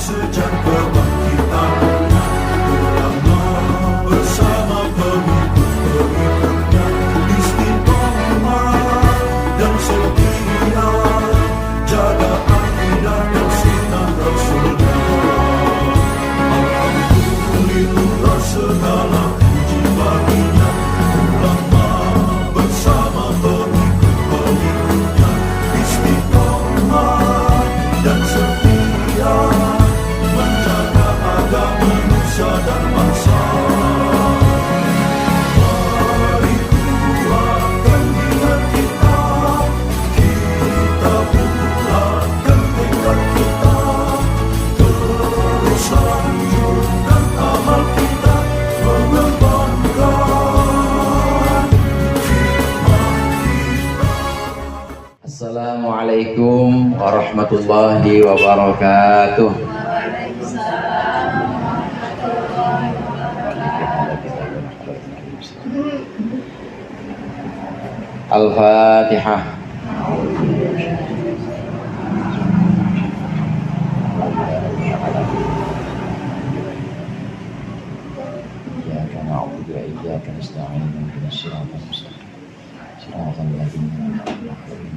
sejak kebangkitan ulama bersama pengikut-pengikutnya istiqomah dan setia jaga akidah dan sunnah Rasulullah. Alhamdulillah segala puji baginya ulama bersama pengikut-pengikutnya istiqomah dan setia menjaga agama nusa dan bangsa. Mari kuatkan niat kita, kita bulatkan tekad kita, terus lanjutkan amal kita, mengembangkan hikmah kita. Assalamualaikum warahmatullahi wabarakatuh. Al-Fatihah. Iyyaka na'budu wa iyyaka nasta'in ihdinas siratal mustaqim siratal ladzina an'amta 'alaihim.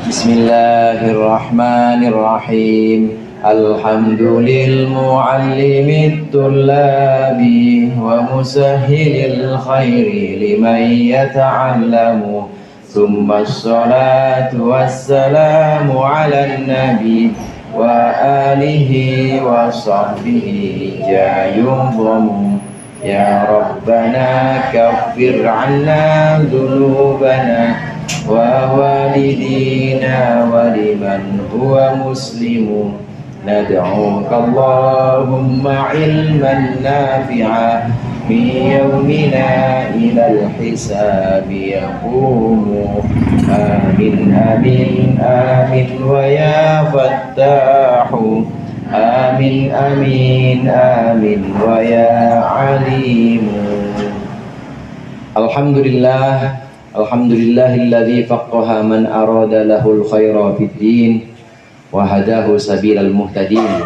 Bismillahirrahmanirrahim. Alhamdulil muallimit tullabi wa musahhilil khairi liman yata'allamu. Thumma as-salatu wassalamu 'alan nabi wa alihi wa sahbihi jayum. Ya Rabbana kaffir 'anna dhunubana wa walidina wa liman huwa muslimun. Nad'uka Allahumma ilman nafi'a min yawmina ilal hisabi yaqumu. Amin amin amin wa ya fattahu. Amin amin amin wa ya alimu. Alhamdulillah, alhamdulillahilladzi faqqaha man arada lahul khaira fid din wa hadahu sabilal muhtadin.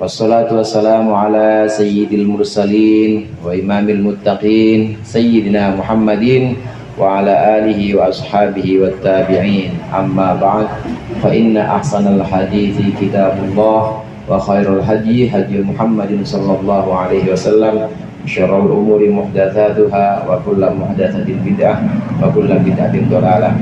Wassalatu wassalamu ala sayyidil mursalin wa imamil muttaqin sayyidina Muhammadin wa ala alihi wa ashabihi wat tabi'in. Amma ba'd, fa inna ahsanal hadithi kitabullah wa khairul hadi hadi Muhammadin sallallahu alaihi wasallam. Syarrul umuri muhdatsatuha wa kullu muhdatsatin bid'ah wa kullu bid'atin dhalalah.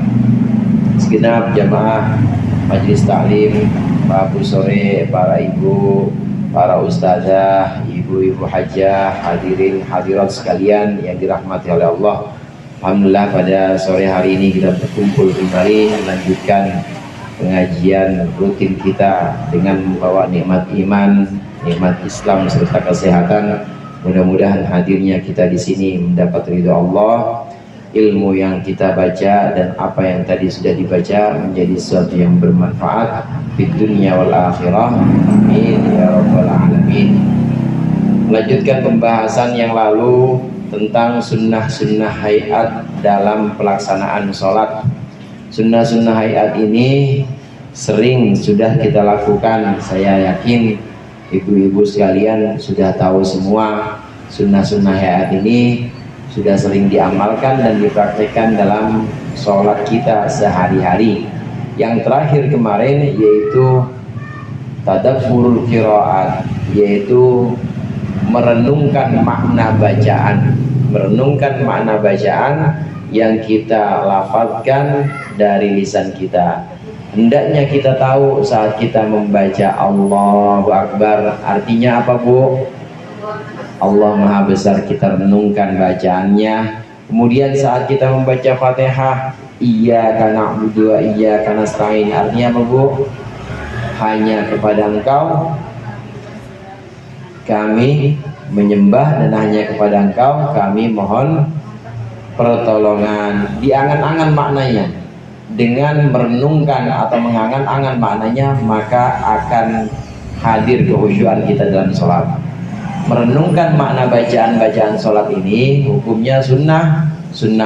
Segenap jamaah majelis taklim, Pak sore, para ibu, para ustazah, ibu-ibu hajah, hadirin hadirat sekalian yang dirahmati oleh Allah. Alhamdulillah pada sore hari ini kita berkumpul kembali melanjutkan pengajian rutin kita dengan membawa nikmat iman, nikmat Islam serta kesehatan. Mudah-mudahan hadirnya kita di sini mendapat ridho Allah, ilmu yang kita baca dan apa yang tadi sudah dibaca menjadi sesuatu yang bermanfaat di dunia wal akhirah. Amin ya rabbal alamin. Melanjutkan pembahasan yang lalu tentang sunnah-sunnah hayat dalam pelaksanaan sholat. Sunnah-sunnah hayat ini sering sudah kita lakukan. Saya yakin ibu-ibu sekalian sudah tahu semua sunnah-sunnah hayat ini sudah sering diamalkan dan dipraktikkan dalam sholat kita sehari-hari. Yang terakhir kemarin yaitu tadabburul qiraat, yaitu merenungkan makna bacaan, merenungkan makna bacaan yang kita lafazkan dari lisan kita. Hendaknya kita tahu saat kita membaca Allahu Akbar artinya apa, Bu? Allah Maha Besar, kita renungkan bacaannya. Kemudian saat kita membaca Fatihah, Iyyaka na'budu wa iyyaka nasta'in artinya apa, Bu? Hanya kepada Engkau kami menyembah dan hanya kepada Engkau kami mohon pertolongan. Diangan-angan maknanya. Dengan merenungkan atau mengangan-angan maknanya, maka akan hadir kehusyuan kita dalam sholat. Merenungkan makna bacaan-bacaan sholat ini hukumnya sunnah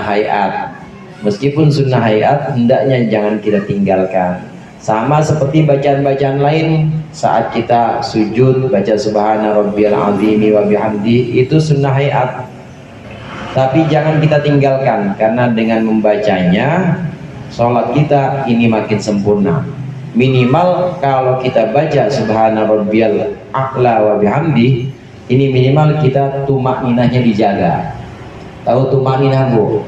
hayat. Meskipun sunnah hayat, hendaknya jangan kita tinggalkan. Sama seperti bacaan-bacaan lain, saat kita sujud baca subhana rabbiyal azimi wa bihamdi, itu sunnah hayat. Tapi jangan kita tinggalkan, karena dengan membacanya sholat kita ini makin sempurna. Minimal kalau kita baca subhana rabbiyal a'la wa bihamdi, ini minimal kita tumak ninahnya dijaga. Tahu tumak ninah bu?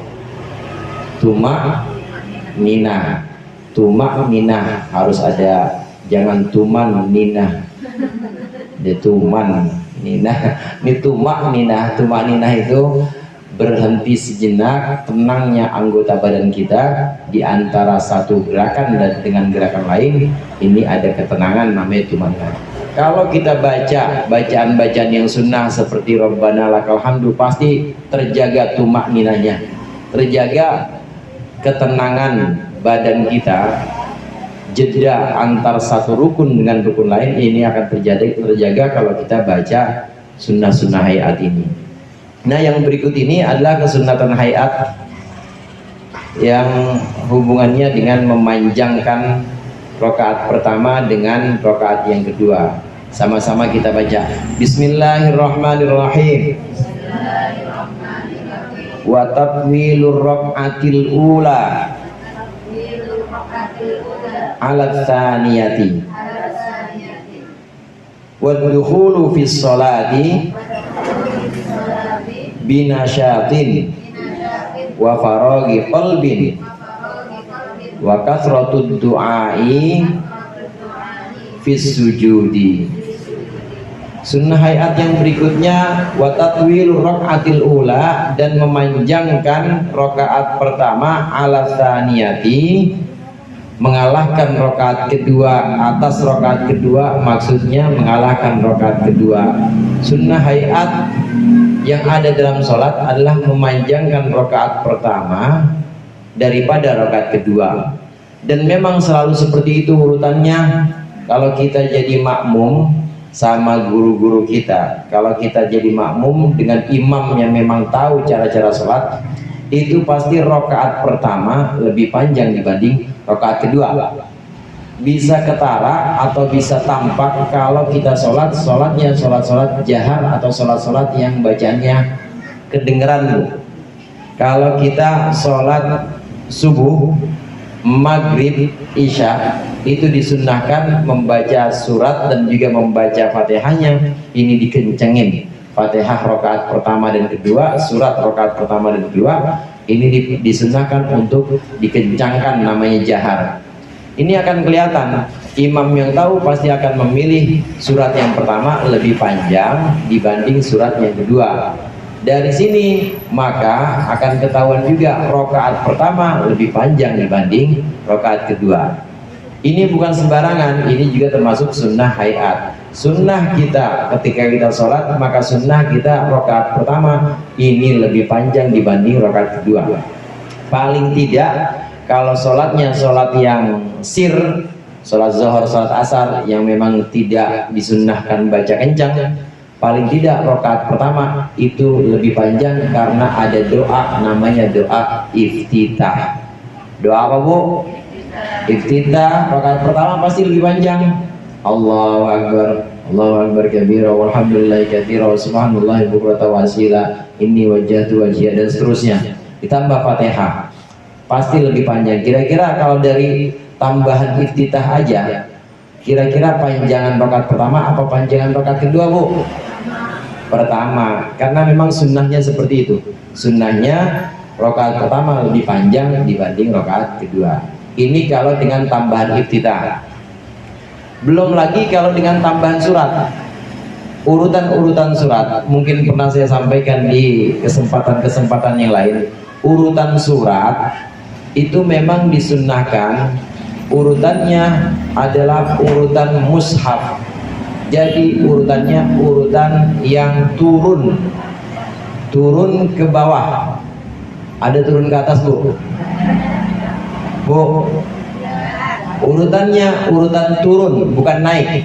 Tumak ninah harus ada, jangan tuman ninah. Dia tuman ninah. Ini tumak ninah itu berhenti sejenak, tenangnya anggota badan kita di antara satu gerakan dan dengan gerakan lain. Ini ada ketenangan, namanya tumanina. Kalau kita baca bacaan-bacaan yang sunnah seperti Rabbana lakal hamdu, pasti terjaga tumak ninahnya, terjaga ketenangan badan kita. Jeda antar satu rukun dengan rukun lain ini akan terjaga kalau kita baca sunnah-sunnah hayat ini. Nah, yang berikut ini adalah kesunatan hayat yang hubungannya dengan memanjangkan rakaat pertama dengan rakaat yang kedua. Sama-sama kita baca. Bismillahirrahmanirrahim. Wa tatwilur rakaatil ula ala tsaniyati wa dukhulu fis sholati binasyatin wa faraghi qalbin wa kasratud du'ai fis sujudi. Sunnah hayat yang berikutnya wa tatwilur rakaatil ula, dan memanjangkan rakaat pertama ala tsaniyati, mengalahkan rakaat kedua atas rakaat kedua, maksudnya mengalahkan rakaat kedua. Sunnah hayat yang ada dalam sholat adalah memanjangkan rakaat pertama daripada rakaat kedua, dan memang selalu seperti itu urutannya. Kalau kita jadi makmum sama guru-guru kita, kalau kita jadi makmum dengan imam yang memang tahu cara-cara sholat, itu pasti rakaat pertama lebih panjang dibanding rakaat kedua. Bisa ketara atau bisa tampak kalau kita sholatnya sholat jahar atau sholat yang bacaannya kedengeran bu. Kalau kita sholat subuh, maghrib, isya, itu disunnahkan membaca surat dan juga membaca fatihahnya ini dikencengin. Fatihah rakaat pertama dan kedua, surat rakaat pertama dan kedua ini disunnahkan untuk dikencangkan, namanya jahar. Ini akan kelihatan, imam yang tahu pasti akan memilih surat yang pertama lebih panjang dibanding surat yang kedua. Dari sini maka akan ketahuan juga rakaat pertama lebih panjang dibanding rakaat kedua. Ini bukan sembarangan, ini juga termasuk sunnah hayat. Sunnah kita ketika kita sholat, maka sunnah kita rakaat pertama ini lebih panjang dibanding rakaat kedua. Paling tidak kalau sholatnya sholat yang sir, sholat zuhur, sholat asar yang memang tidak disunnahkan baca kencang, paling tidak rakaat pertama itu lebih panjang karena ada doa, namanya doa iftitah. Doa apa bu? Iftitah rakaat pertama pasti lebih panjang. Allahu Akbar, Allahu Akbar kabira, walhamdulillahi katsira, wa subhanallahi bukratan wa asila, inni wajjahtu wajhiya, dan seterusnya. Ditambah Fatihah pasti lebih panjang. Kira-kira kalau dari tambahan iftitah aja, kira-kira panjangan rakaat pertama apa panjangan rakaat kedua bu? Pertama, karena memang sunnahnya seperti itu. Sunnahnya rakaat pertama lebih panjang dibanding rakaat kedua. Ini kalau dengan tambahan iftitah. Belum lagi kalau dengan tambahan surat, urutan-urutan surat. Mungkin pernah saya sampaikan di kesempatan-kesempatan yang lain. Urutan surat itu memang disunnahkan urutannya adalah urutan mushaf. Jadi urutannya urutan yang turun ke bawah. Ada turun ke atas bu? Bu, urutannya urutan turun, bukan naik.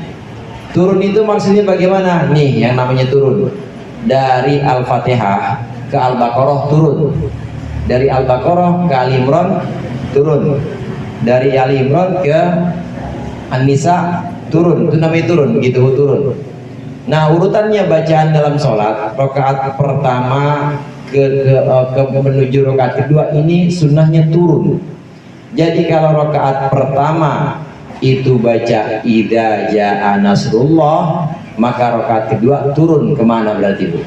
Turun itu maksudnya bagaimana? Nih yang namanya turun dari Al-Fatihah ke Al-Baqarah turun. Dari Al-Baqarah ke Ali Imran turun, dari Ali Imran ke An-Nisa turun, itu namanya turun, begitu turun. Nah, urutannya bacaan dalam sholat, rakaat pertama ke menuju rakaat kedua ini sunnahnya turun. Jadi kalau rakaat pertama itu baca idza jaa nasrullah, maka rakaat kedua turun kemana berarti Bu?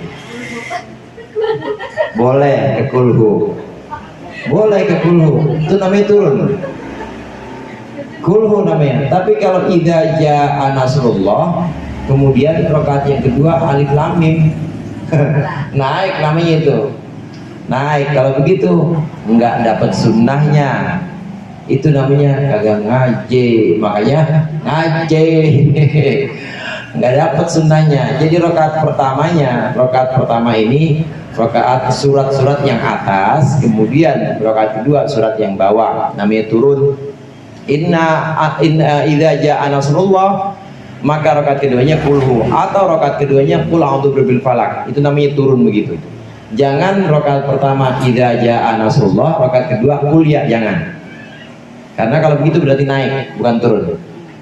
Boleh ke kulhu, boleh ke kulhu, itu namanya turun, kulhu namanya. Tapi kalau idza jaa nasrullah, kemudian rakaat yang kedua alif lam mim, naik namanya itu, naik. Kalau begitu nggak dapat sunnahnya, itu namanya kagak ngaji, makanya ngaji. Nggak dapat sunnahnya. Jadi rakaat pertama ini rakaat surat-surat yang atas, kemudian rakaat kedua surat yang bawah, namanya turun. Inna idza jaa nasrullah, maka rakaat keduanya kulhu, atau rakaat keduanya qul a'udzu birabbil falaq, itu namanya turun begitu. Jangan rakaat pertama idza jaa nasrullah, rakaat kedua qul ya, jangan. Karena kalau begitu berarti naik, bukan turun.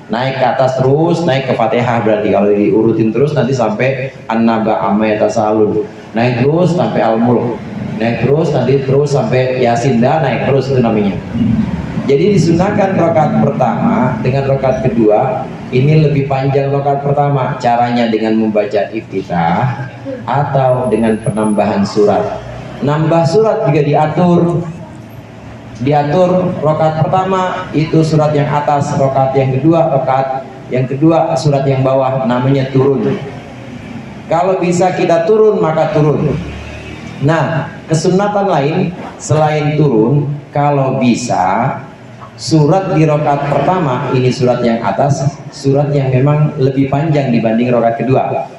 Naik ke atas terus, naik ke Fatihah berarti. Kalau diurutin terus nanti sampai An-Naba amma yatasalun. Naik terus sampai Al-Mulk. Naik terus nanti terus sampai Yasin, naik terus, itu namanya. Jadi disunahkan rakaat pertama dengan rakaat kedua ini lebih panjang rakaat pertama. Caranya dengan membaca iftitah atau dengan penambahan surat. Nambah surat juga diatur. Diatur rakaat pertama itu surat yang atas, rakaat yang kedua surat yang bawah, namanya turun. Kalau bisa kita turun maka turun. Nah, kesunatan lain selain turun, kalau bisa surat di rakaat pertama ini surat yang atas, surat yang memang lebih panjang dibanding rakaat kedua.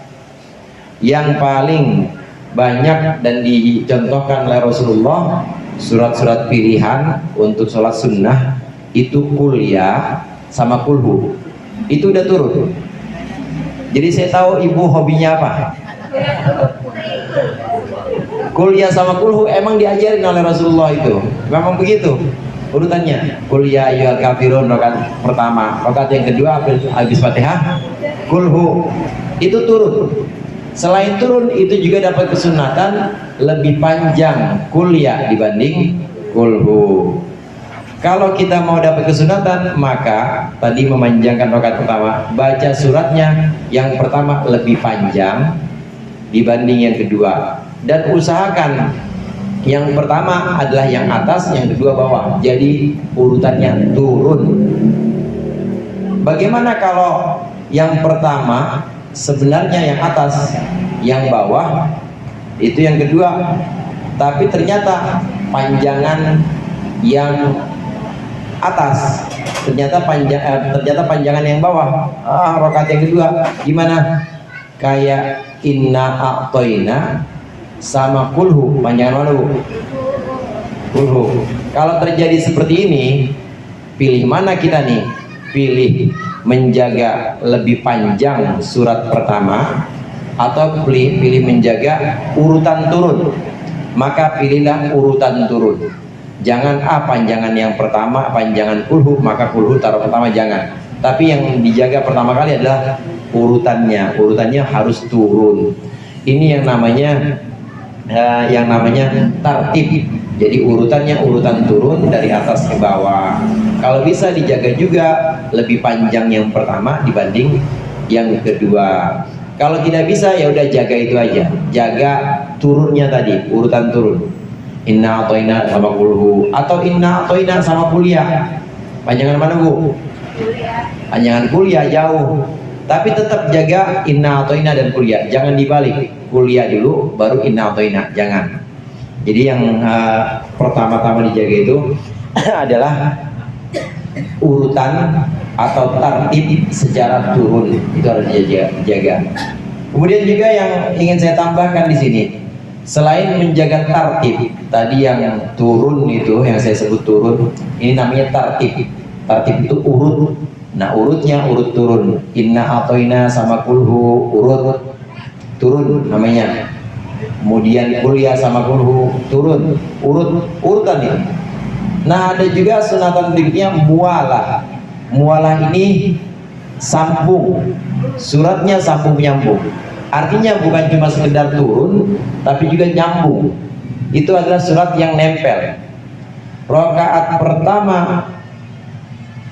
Yang paling banyak dan dicontohkan oleh Rasulullah, surat-surat pilihan untuk sholat sunnah itu kuliah sama kulhu, itu udah turun. Jadi saya tahu ibu hobinya apa, kuliah sama kulhu. Emang diajarin oleh Rasulullah, itu memang begitu urutannya. Kuliah ayyuhal kafirun rakaat pertama, rakaat yang kedua habis Fatihah kulhu, itu turun. Selain turun itu juga dapat kesunatan lebih panjang kuliah dibanding kulhu. Kalau kita mau dapat kesunatan, maka tadi memanjangkan rakaat pertama, baca suratnya yang pertama lebih panjang dibanding yang kedua, dan usahakan yang pertama adalah yang atas, yang kedua bawah, jadi urutannya turun. Bagaimana kalau yang pertama sebenarnya yang atas, yang bawah itu yang kedua, tapi ternyata panjangan yang atas ternyata panjangan yang bawah. Rakaat yang kedua gimana? Kayak inna a'toina sama kulhu, panjangan mana Bu? Kulhu. Kalau terjadi seperti ini, pilih mana kita nih? Pilih menjaga lebih panjang surat pertama atau pilih menjaga urutan turun? Maka pilihlah urutan turun. Jangan panjangan yang pertama, panjangan kulhu, maka kulhu taruh pertama, jangan. Tapi yang dijaga pertama kali adalah urutannya harus turun. Ini yang namanya tartib. Jadi urutannya urutan turun dari atas ke bawah. Kalau bisa dijaga juga lebih panjang yang pertama dibanding yang kedua. Kalau tidak bisa ya udah jaga itu aja, jaga turunnya tadi, urutan turun. Inna atoina sama kulhu, atau inna atoina sama kuliah. Panjangan mana Bu? Panjangan kuliah jauh. Tapi tetap jaga inna atoina dan kuliah, jangan dibalik. Kuliah dulu baru inna atoina, jangan. Jadi yang pertama-tama dijaga itu adalah urutan atau tartib secara turun, itu harus dijaga. Kemudian juga yang ingin saya tambahkan di sini, selain menjaga tartib tadi yang turun itu, yang saya sebut turun, ini namanya tartib. Tartib itu urut. Nah, urutnya urut turun. Inna atoina sama kulhu urut turun namanya. kemudian kuliah sama kulhu turun urutan ini. Nah, ada juga sunatan berikutnya mualah. Mualah ini sambung, suratnya sambung nyambung. Artinya bukan cuma sekedar turun, tapi juga nyambung. Itu adalah surat yang nempel. Rakaat pertama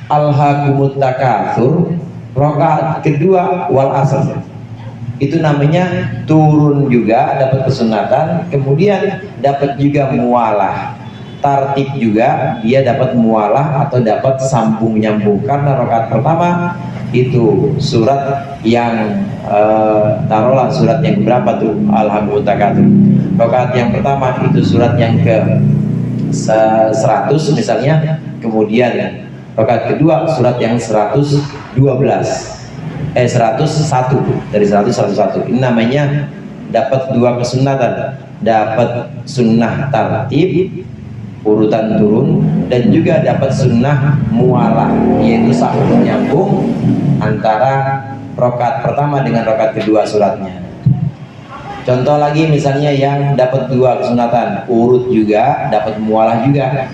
Alhaakumut Takatsur, rakaat kedua wal asr. Itu namanya turun juga dapat kesunatan, kemudian dapat juga mualah. Tartib juga dia dapat mualah atau dapat sambung nyambung, karena rakaat pertama itu surat yang taruhlah surat yang berapa tuh, Alhaakumut Takatsur. Rakaat yang pertama itu surat yang ke 100 misalnya, kemudian rakaat kedua surat yang 101 dari 100 101. Ini namanya dapat dua kesunatan, dapat sunnah tartib urutan turun, dan juga dapat sunnah mualah, yaitu sambung nyambung antara rakaat pertama dengan rakaat kedua suratnya. Contoh lagi misalnya yang dapat dua kesunatan, urut juga, dapat mualah juga.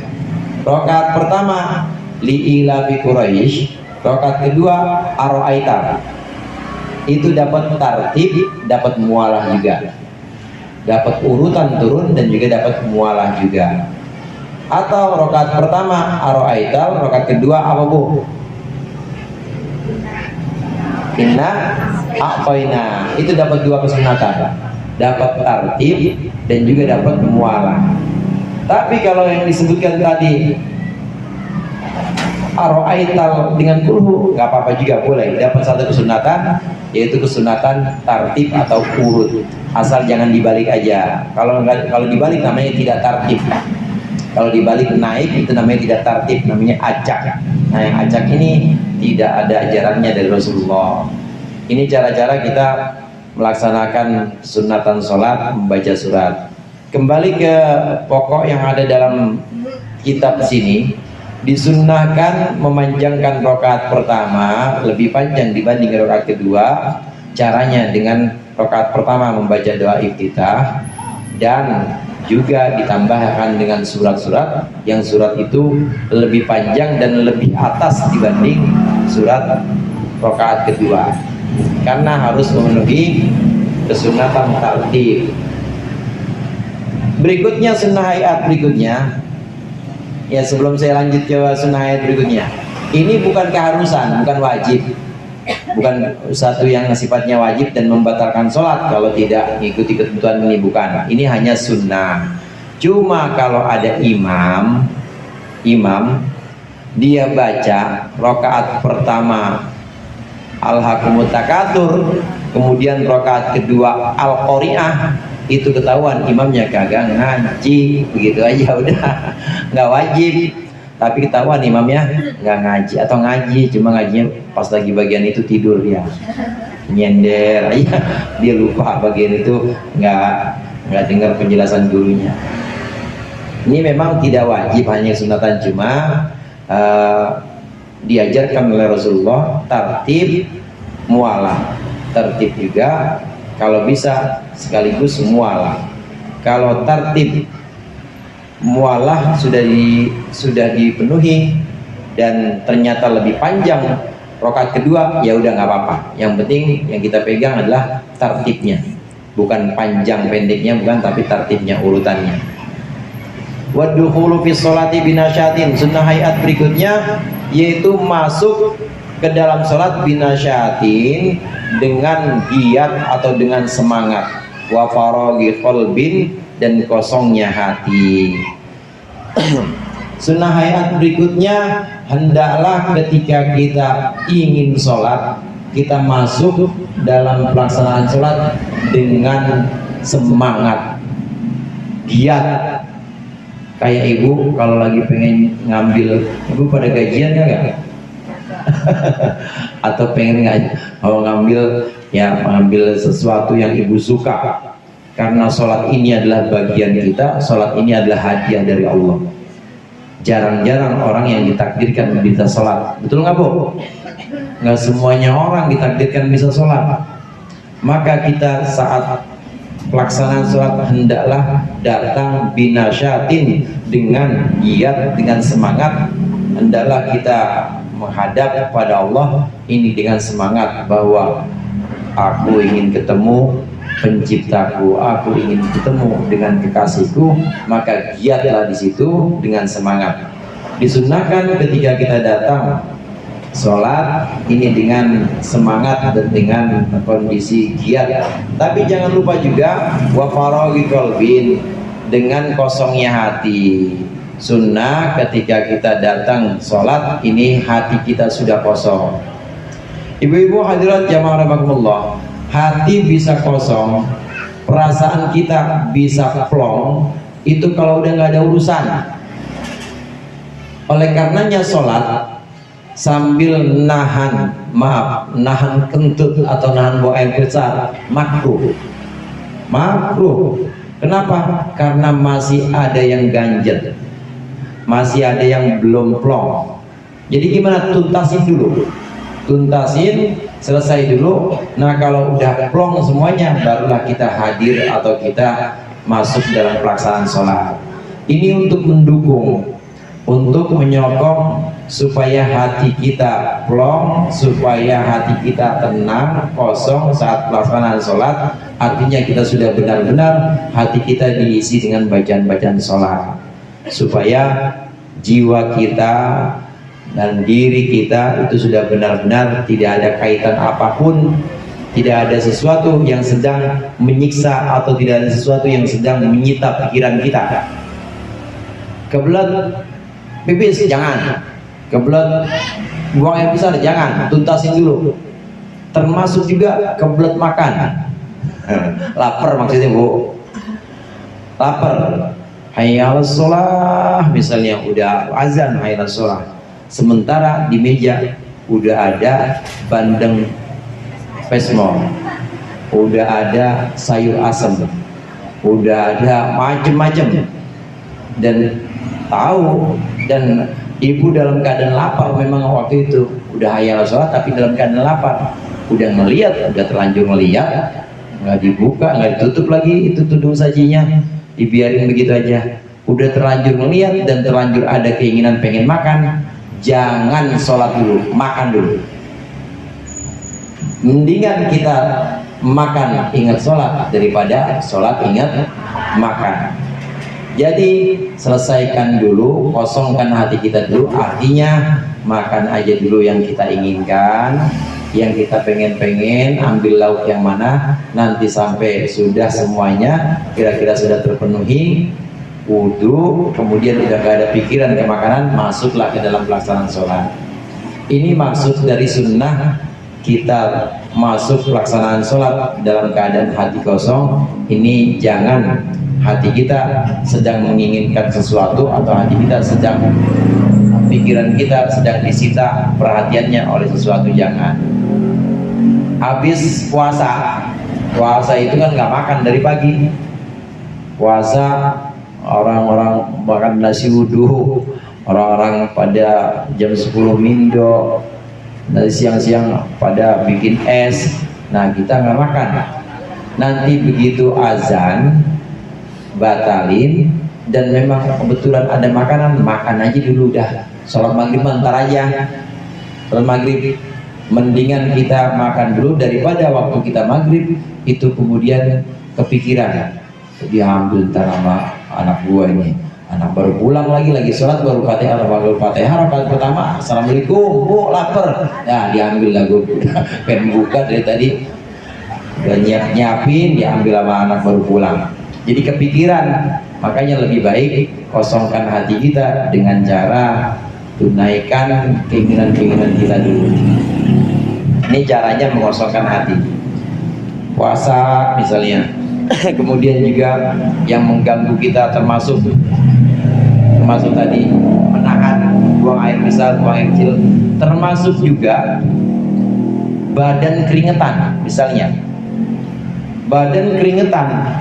Rakaat pertama li'ila fi Quraisy, rakaat kedua aro'aita. Itu dapat tartib, dapat mualah juga. Dapat urutan turun dan juga dapat mualah juga. Atau rakaat pertama aro'aita, rakaat kedua apa bu? Inna a'toina. Itu dapat dua kesunatan, dapat tartib dan juga dapat mualah. Tapi kalau yang disebutkan tadi aro'aital dengan kulhu nggak apa-apa juga, boleh dapat satu kesunatan, yaitu kesunatan tartib atau urut, asal jangan dibalik aja. Kalau dibalik namanya tidak tartib. Kalau dibalik naik itu namanya tidak tartib, namanya acak. Nah, yang acak ini tidak ada ajarannya dari Rasulullah. Ini cara-cara kita melaksanakan sunatan sholat, membaca surat. Kembali ke pokok yang ada dalam kitab sini, disunnahkan memanjangkan rakaat pertama lebih panjang dibanding rakaat kedua. Caranya dengan rakaat pertama membaca doa iftitah, dan juga ditambahkan dengan surat-surat yang surat itu lebih panjang dan lebih atas dibanding surat rakaat kedua, karena harus memenuhi kesunatan tartib. Berikutnya sunnah hayat berikutnya. Ya, sebelum saya lanjut ke sunnah hayat berikutnya, ini bukan keharusan, bukan wajib, bukan satu yang sifatnya wajib dan membatalkan sholat kalau tidak mengikuti ketentuan ini, bukan. Ini hanya sunnah. Cuma kalau ada imam dia baca rakaat pertama Alhaakumut Takatsur, kemudian rakaat kedua Al-Qari'ah, itu ketahuan imamnya kagak ngaji, begitu aja udah, nggak wajib. Tapi ketahuan imamnya nggak ngaji, atau ngaji cuma ngajinya pas lagi bagian itu tidur, dia nyender aja, dia lupa bagian itu, nggak dengar penjelasan gurunya. Ini memang tidak wajib, hanya sunatan, cuma diajarkan oleh Rasulullah tartib mualah. Tertib juga kalau bisa sekaligus mualah. Kalau tertib mualah sudah dipenuhi dan ternyata lebih panjang rakaat kedua, ya udah nggak apa-apa. Yang penting yang kita pegang adalah tertibnya, bukan panjang pendeknya, bukan, tapi tertibnya, urutannya. Waddukhulu fi sholati binasyatin, sunnah hayat berikutnya yaitu masuk ke dalam sholat binasyatin dengan giat atau dengan semangat, wa faraghi qalbin, dan kosongnya hati. Sunnah hayat berikutnya, hendaklah ketika kita ingin sholat, kita masuk dalam pelaksanaan sholat dengan semangat, giat. Kayak ibu kalau lagi pengen ngambil, ibu pada gajian ya, atau pengen ngambil sesuatu yang ibu suka, karena sholat ini adalah bagian kita, sholat ini adalah hadiah dari Allah. Jarang-jarang orang yang ditakdirkan bisa sholat, betul nggak bu? Nggak semuanya orang ditakdirkan bisa sholat. Maka kita saat pelaksanaan sholat hendaklah datang binasyatin, dengan giat, dengan semangat. Hendaklah kita menghadap pada Allah ini dengan semangat bahwa aku ingin ketemu penciptaku, aku ingin ketemu dengan kekasihku, maka giatlah di situ dengan semangat. Disunnahkan ketika kita datang sholat ini dengan semangat dan dengan kondisi giat, tapi jangan lupa juga wa faraghi qalbin, dengan kosongnya hati. Sunnah ketika kita datang sholat ini hati kita sudah kosong. Ibu-ibu hadirat jamaah rahimakumullah, hati bisa kosong, perasaan kita bisa plong, itu kalau udah nggak ada urusan. Oleh karenanya sholat sambil nahan kentut atau nahan buang air besar makruh. Kenapa? Karena masih ada yang ganjel, masih ada yang belum plong. Jadi gimana? Tuntasin, selesai dulu. Nah kalau udah plong semuanya, barulah kita hadir atau kita masuk dalam pelaksanaan sholat. Ini untuk mendukung, untuk menyokong supaya hati kita plong, supaya hati kita tenang, kosong saat pelaksanaan sholat. Artinya kita sudah benar-benar hati kita diisi dengan bacaan-bacaan sholat, supaya jiwa kita dan diri kita itu sudah benar-benar tidak ada kaitan apapun, tidak ada sesuatu yang sedang menyiksa atau tidak ada sesuatu yang sedang menyita pikiran kita. Kebelet pipis jangan, kebelet buang air besar jangan, tuntasin dulu. Termasuk juga kebelet makan, lapar maksudnya bu, lapar, hayya 'alas sholah misalnya, udah azan hayya 'alas sholah, sementara di meja udah ada bandeng pesmol, udah ada sayur asem, udah ada macem-macem, dan tahu, dan ibu dalam keadaan lapar memang waktu itu, udah hayya 'alas sholah tapi dalam keadaan lapar, udah ngelihat, udah terlanjur ngelihat, nggak dibuka, nggak ditutup lagi itu tudung sajinya, dibiarin begitu aja. Udah terlanjur ngelihat dan terlanjur ada keinginan pengen makan, jangan sholat dulu, makan dulu. Mendingan kita makan ingat sholat daripada sholat ingat makan. Jadi selesaikan dulu, kosongkan hati kita dulu, artinya makan aja dulu yang kita inginkan, yang kita pengen-pengen, ambil lauk yang mana, nanti sampai sudah semuanya kira-kira sudah terpenuhi, wudhu, kemudian udah gak ada pikiran ke makanan, masuklah ke dalam pelaksanaan sholat. Ini maksud dari sunnah kita masuk pelaksanaan sholat dalam keadaan hati kosong. Ini jangan hati kita sedang menginginkan sesuatu atau hati kita sedang, pikiran kita sedang disita perhatiannya oleh sesuatu, jangan. Habis puasa itu kan nggak makan dari pagi. Puasa orang-orang makan nasi wudhu, orang-orang pada jam 10 mindo, dari siang-siang pada bikin es. Nah kita nggak makan. Nanti begitu azan batalin, dan memang kebetulan ada makanan, makan aja dulu dah. Sholat maghrib ntar aja, sholat maghrib mendingan kita makan dulu daripada waktu kita maghrib itu kemudian kepikiran diambil ntar sama anak gua ini, anak baru pulang lagi sholat baru fatihah rakaat pertama, assalamualaikum bu lapar, nah diambil lah gua pengen buka dari tadi udah nyiapin, diambil sama anak baru pulang, jadi kepikiran. Makanya lebih baik kosongkan hati kita dengan cara tunaikan keinginan-keinginan kita dulu. Ini caranya mengosongkan hati. Puasa misalnya. Kemudian juga yang mengganggu kita termasuk tadi menahan buang air besar, buang air kecil, termasuk juga badan keringetan misalnya. Badan keringetan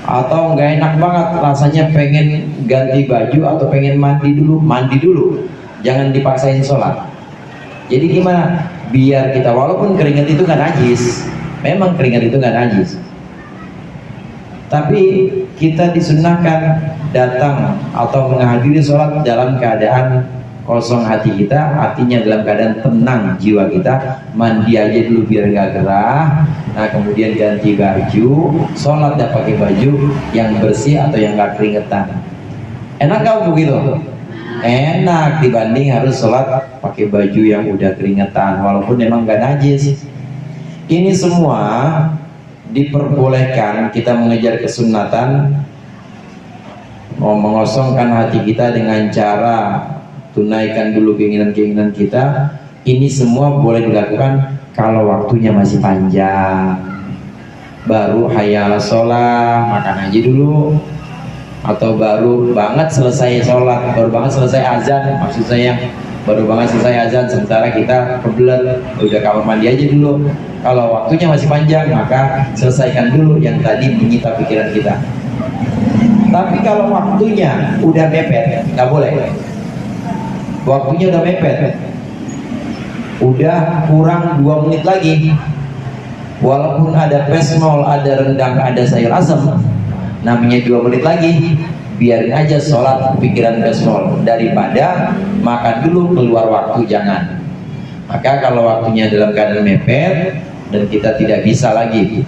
atau nggak enak banget rasanya, pengen ganti baju atau pengen mandi dulu, jangan dipaksain sholat. Jadi gimana biar kita, walaupun keringat itu nggak najis, memang keringat itu nggak najis, Tapi kita disunnahkan datang atau menghadiri sholat dalam keadaan kosong hati kita, artinya dalam keadaan tenang jiwa kita. Mandi aja dulu biar gak gerah, nah kemudian ganti baju, sholat dan pakai baju yang bersih atau yang gak keringetan. Enak gak begitu? Enak dibanding harus sholat pakai baju yang udah keringetan walaupun memang gak najis. Ini semua diperbolehkan kita mengejar kesunatan, mau mengosongkan hati kita dengan cara tunaikan dulu keinginan-keinginan kita. Ini semua boleh dilakukan kalau waktunya masih panjang. Baru hayal sholat, makan aja dulu, atau baru banget selesai sholat, baru banget selesai azan, maksud saya baru banget selesai azan sementara kita kebelet, udah kamar mandi aja dulu. Kalau waktunya masih panjang maka selesaikan dulu yang tadi menyita pikiran kita. Tapi kalau waktunya udah mepet, nggak boleh. Waktunya udah mepet, udah kurang 2 menit lagi, walaupun ada pesmol, ada rendang, ada sayur asam, namanya 2 menit lagi, biarin aja sholat pikiran pesmol daripada makan dulu keluar waktu. Jangan. Maka kalau waktunya dalam keadaan mepet dan kita tidak bisa lagi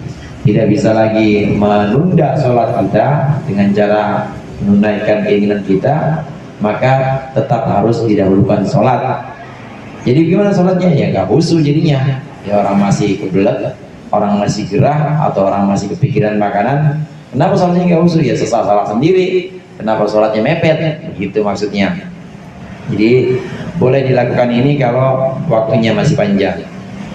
menunda sholat kita dengan cara menunaikan keinginan kita, maka tetap harus didahulukan sholat. Jadi gimana sholatnya? Ya nggak khusyuk jadinya. Ya orang masih kebelet, orang masih gerah, atau orang masih kepikiran makanan. Kenapa sholatnya nggak khusyuk? Ya salah sendiri. Kenapa sholatnya mepet? Begitu maksudnya. Jadi boleh dilakukan ini kalau waktunya masih panjang.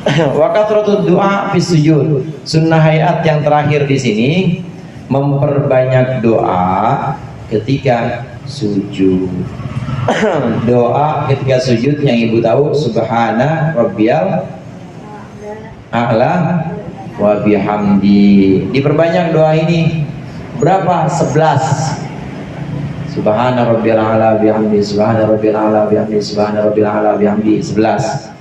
Wa kathratud du'a fi sujud. Sunnah hayat yang terakhir di sini, memperbanyak doa ketika sujud. Doa ketika sujud yang ibu tahu, subhana rabbiyal a'la wa bihamdi. Diperbanyak doa ini. Berapa? 11. Subhana rabbiyal a'la bihamdi, subhana rabbiyal a'la bihamdi, subhana rabbiyal a'la bihamdi. 11.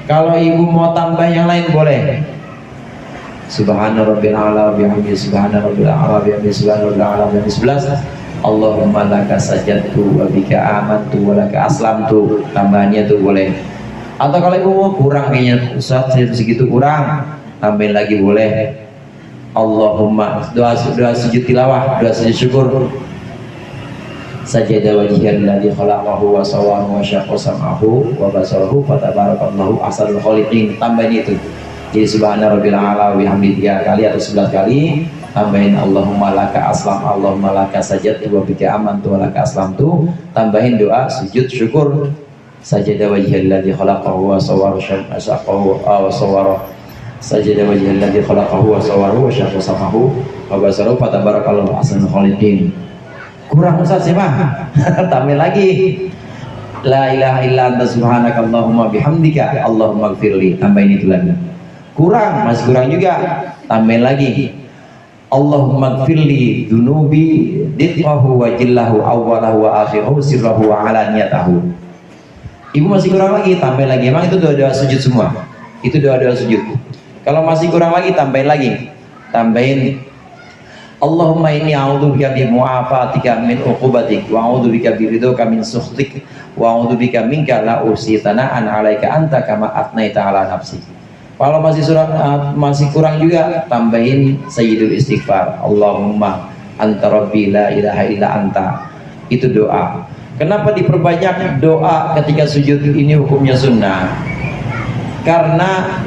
Kalau ibu mau tambah yang lain boleh. Subhana rabbiyal a'la bihamdi, subhana rabbiyal a'la bihamdi, subhana rabbiyal a'la bihamdi. 11. Allahumma laka sajadtu wa bika amantu wa laka aslamtu. Tambahannya tuh boleh. Atau kalau ibu mau kurang kayaknya Ustaz segitu kurang, tambahin lagi boleh. Allahumma, doa sujud tilawah, doa sujud syukur. Sajada wajhiyal ladzi khalaqahu wa sawwahu wa syaqqa sam'ahu wa basarahu fatabarakallahu ahsanul khaliqin. Tambahin itu. Jadi subhana rabbil a'la wa bihamdi 3 kali atau 11 kali. Tambahin Allahumma laka aslam, Allahumma laka sajadtu wa bika amantu wa laka aslamtu. Tambahin doa sujud syukur. Sajada wajhiyal ladzi khalaqahu wa sawwahu wa sawwara. Sajada wajhiyal ladzi khalaqahu wa sawwahu wa syaqqa sam'ahu wa basarahu fatabarakallahu ahsanul khaliqin. Kurang Ustaz sih mah. Tambah lagi. La ilaha illa anta subhanaka Allahumma bihamdika Allahumma gfirli. Tambahin itu lagi. Kurang, masih kurang juga. Tambahin lagi. Allahumma gfirli dunubi ditqahu wa jillahu awwalahu wa akhirahu sirrahu wa alaniyatahu. Ibu masih kurang lagi, tambahin lagi. Emang itu doa-doa sujud semua. Itu doa-doa sujud. Kalau masih kurang lagi, tambahin lagi. Tambahin Allahumma inni a'udzubika bi mu'afatika min uqubatik wa a'udzubika bi ridhoka min sukhtik wa a'udzubika minka la uhsi thana'an 'alaika anta kama atnaita 'ala nafsi. Kalau masih kurang juga, tambahin sayyidul istighfar. Allahumma anta rabbi la ilaha illa anta. Itu doa. Kenapa diperbanyak doa ketika sujud? Ini hukumnya sunnah. Karena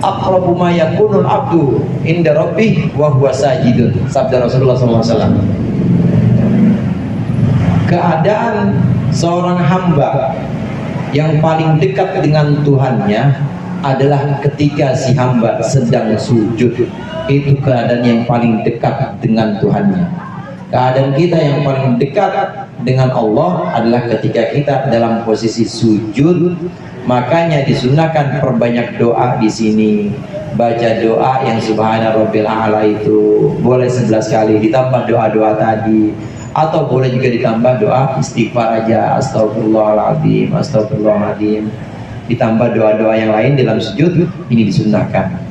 aqrabu ma yakunul abdu inda rabbih wa huwa sajidun. Sabda Rasulullah SAW. Keadaan seorang hamba yang paling dekat dengan Tuhannya adalah ketika si hamba sedang sujud. Itu keadaan yang paling dekat dengan Tuhannya. Keadaan kita yang paling dekat dengan Allah adalah ketika kita dalam posisi sujud. Makanya disunahkan perbanyak doa di sini. Baca doa yang subhana rabbil a'la itu boleh 11 kali, ditambah doa-doa tadi, atau boleh juga ditambah doa istighfar aja, astagfirullahaladzim, astagfirullahaladzim. Ditambah doa-doa yang lain dalam sujud, ini disunahkan.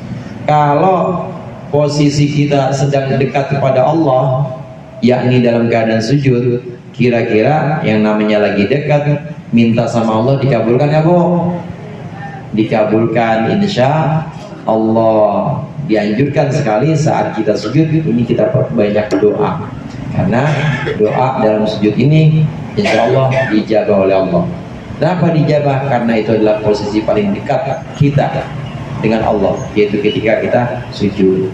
Kalau posisi kita sedang dekat kepada Allah, yakni dalam keadaan sujud, kira-kira yang namanya lagi dekat minta sama Allah dikabulkan ya Bu? Dikabulkan insya Allah. Dianjurkan sekali saat kita sujud ini kita banyak doa, karena doa dalam sujud ini insya Allah dijabah oleh Allah. Kenapa dijabah? Karena itu adalah posisi paling dekat kita dengan Allah, yaitu ketika kita sujud.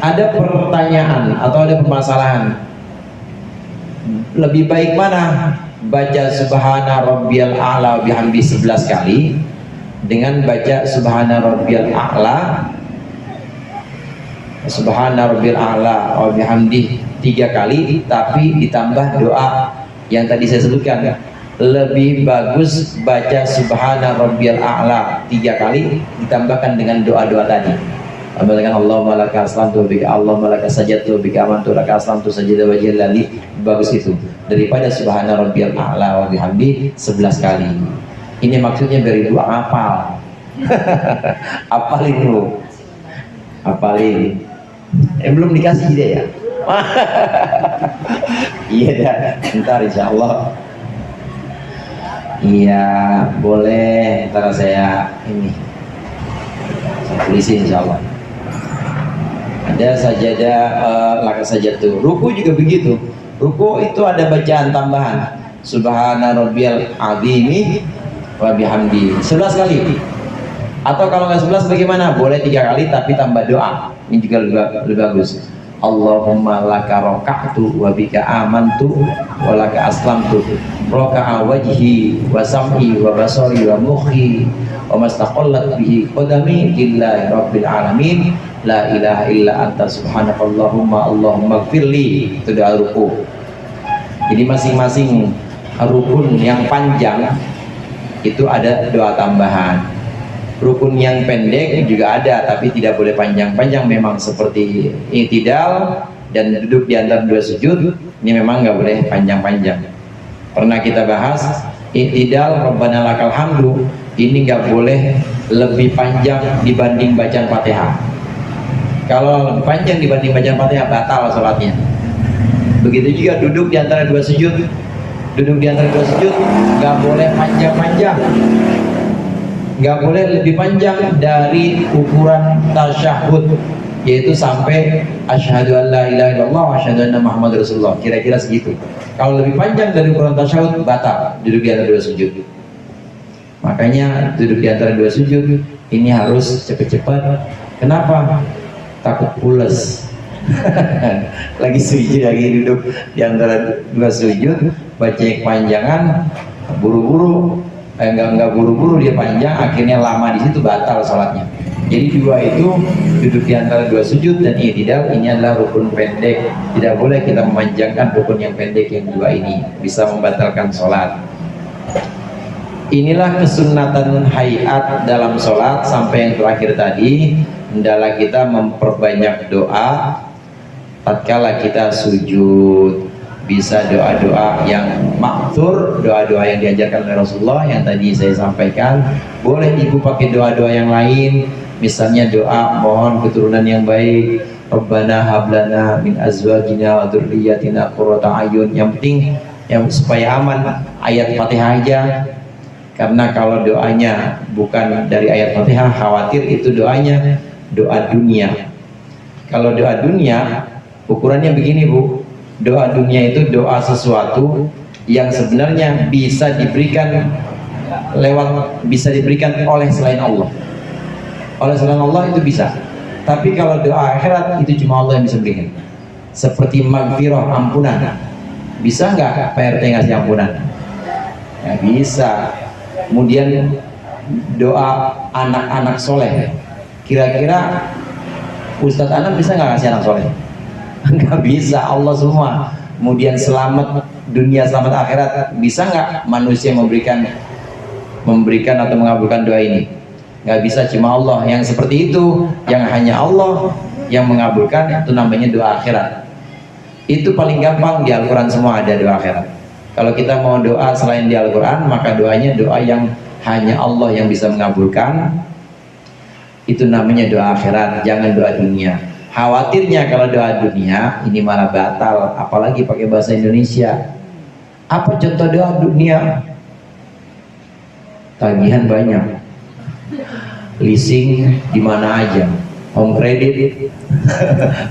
Ada pertanyaan atau ada permasalahan, lebih baik mana baca subhana rabbiyal a'la bihamdi 11 kali dengan baca subhana rabbiyal a'la subhana rabbiyal a'la wa bihamdi 3 kali tapi ditambah doa yang tadi saya sebutkan? Lebih bagus baca subhana rabbiyal a'la 3 kali ditambahkan dengan doa-doa tadi. Dengan Allahumma laka aslamtu bika Allahumma laka sajadtu bika amantu laka aslamtu sajada wajhil ladzi, bagus itu daripada subhana rabbiyal a'la wa bihamdi 11 kali. Ini maksudnya dari doa hafal. Hafalin dulu. Hafalin. Belum dikasih ide ya? Iya dah, ntar insyaallah. Iya, boleh. Ntar saya tulisin insyaallah. Ada sajadah, laka sajadtu. Ruku juga begitu. Ruku itu ada bacaan tambahan. Subhana rabbiyal azimi wa bihamdi 11 kali. Atau kalau nggak 11 bagaimana? Boleh 3 kali tapi tambah doa. Ini juga lebih bagus. Allahumma laka roka'tu wa bika amantu wa laka aslamtu roka'a wajhi wa sam'i wa basari wa mukhi wa mastaqallat bihi qadami lillahi rabbil alamin la ilaha illa anta subhanakallahumma Allahumma gfirli. Itu doa ruku. Jadi masing-masing rukun yang panjang itu ada doa tambahan. Rukun yang pendek juga ada, tapi tidak boleh panjang-panjang, memang seperti i'tidal dan duduk di antara 2 sujud. Ini memang nggak boleh panjang-panjang. Pernah kita bahas i'tidal Rabbana lakal hamdu, ini nggak boleh lebih panjang dibanding bacaan Fatihah. Kalau lebih panjang dibanding bacaan Fatihah batal sholatnya. Begitu juga duduk di antara 2 sujud. Duduk di antara 2 sujud nggak boleh panjang-panjang. Nggak boleh lebih panjang dari ukuran tasyahud, yaitu sampai asyhadu an la ilaha illallah wa asyhadu anna muhammad rasulullah, kira-kira segitu. Kalau lebih panjang dari ukuran tasyahud batal duduk di antara 2 sujud. Makanya duduk di antara 2 sujud ini harus cepat-cepat. Kenapa? Takut pules. Lagi sujud, lagi duduk di antara 2 sujud, baca kepanjangan, buru-buru. Enggak buru-buru dia panjang, akhirnya lama di situ, batal sholatnya. Jadi 2 itu duduk di antara 2 sujud dan i'tidal, ini adalah rukun pendek. Tidak boleh kita memanjangkan rukun yang pendek yang 2 ini, bisa membatalkan sholat. Inilah kesunatan hayat dalam sholat. Sampai yang terakhir tadi, hendaklah kita memperbanyak doa tatkala kita sujud. Bisa doa-doa yang makthur, doa-doa yang diajarkan oleh Rasulullah yang tadi saya sampaikan. Boleh ibu pakai doa-doa yang lain, misalnya doa mohon keturunan yang baik, Rabbana hablana min azwajina wa dzurriyyatina qurrata ayun. Yang penting yang supaya aman ayat Fatihah aja, karena kalau doanya bukan dari ayat Fatihah khawatir itu doanya doa dunia. Kalau doa dunia ukurannya begini Bu, doa dunia itu doa sesuatu yang sebenarnya bisa diberikan bisa diberikan oleh selain Allah. Oleh selain Allah itu bisa. Tapi kalau doa akhirat itu cuma Allah yang bisa berikan. Seperti magfirah, ampunan. Bisa nggak Pak RT ngasih ampunan? Ya bisa. Kemudian doa anak-anak soleh. Kira-kira Ustadz Anam bisa nggak ngasih anak soleh? Nggak bisa, Allah semua. Kemudian selamat dunia, selamat akhirat, bisa nggak manusia memberikan atau mengabulkan doa ini? Nggak bisa, cuma Allah yang seperti itu, yang hanya Allah yang mengabulkan, itu namanya doa akhirat. Itu paling gampang, di Al-Quran semua ada doa akhirat. Kalau kita mau doa selain di Al-Quran, maka doanya doa yang hanya Allah yang bisa mengabulkan. Itu namanya doa akhirat, jangan doa dunia. Khawatirnya kalau doa dunia ini malah batal, apalagi pakai bahasa Indonesia. Apa contoh doa dunia? Tagihan banyak, leasing di mana aja, home credit,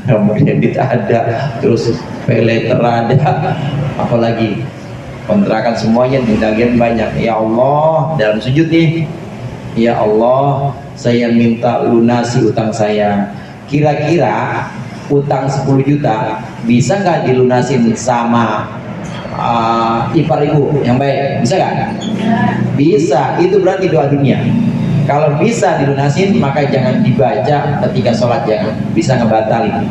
home credit ada, terus pay later ada, apalagi kontrakan semuanya tagihan banyak. Ya Allah, dalam sujud nih, ya Allah, saya minta lunasi utang saya. Kira-kira utang 10 juta bisa nggak dilunasin sama ipar ibu yang baik? Bisa nggak? Bisa. Itu berarti doa dunia. Kalau bisa dilunasin, maka jangan dibaca ketika sholat, jangan, bisa ngebatalin,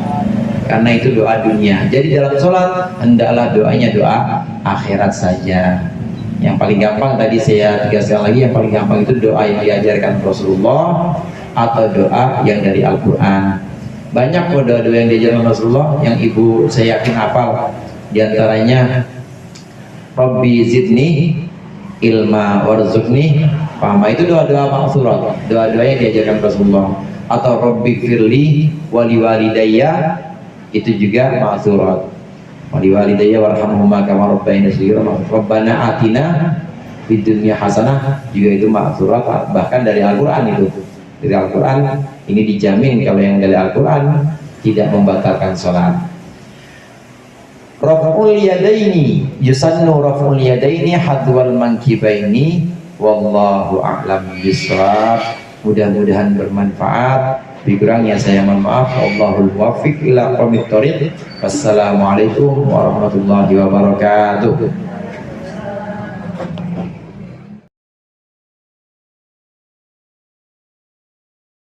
karena itu doa dunia. Jadi dalam sholat hendaklah doanya doa akhirat saja. Yang paling gampang tadi saya tegaskan lagi, yang paling gampang itu doa yang diajarkan Rasulullah atau doa yang dari Al-Quran. Banyak kok doa-doa yang diajarkan Rasulullah yang ibu saya yakin hafal. Di antaranya Rabbi zidni ilma warzuqni fahma, itu doa-doa maghfurat, doa-doa yang diajarkan Rasulullah. Atau Rabbi firli wali walidayya, itu juga maghfurat. Wali walidayya warhamhuma kama rabbayani shaghira, Rabbana atina fid dunya hasanah, juga itu maghfurat. Bahkan dari Al-Qur'an itu. Dari Al-Quran ini dijamin kalau yang dari Al-Quran tidak membatalkan sholat. Raf'ul yadaini yusannu raf'ul yadaini hadwal mankibaini, wallahu a'lam bishawab. Mudah-mudahan bermanfaat. Kurangnya saya mohon maaf. Allahul muwaffiq ila aqwamit thoriq. Wassalamualaikum warahmatullahi wabarakatuh.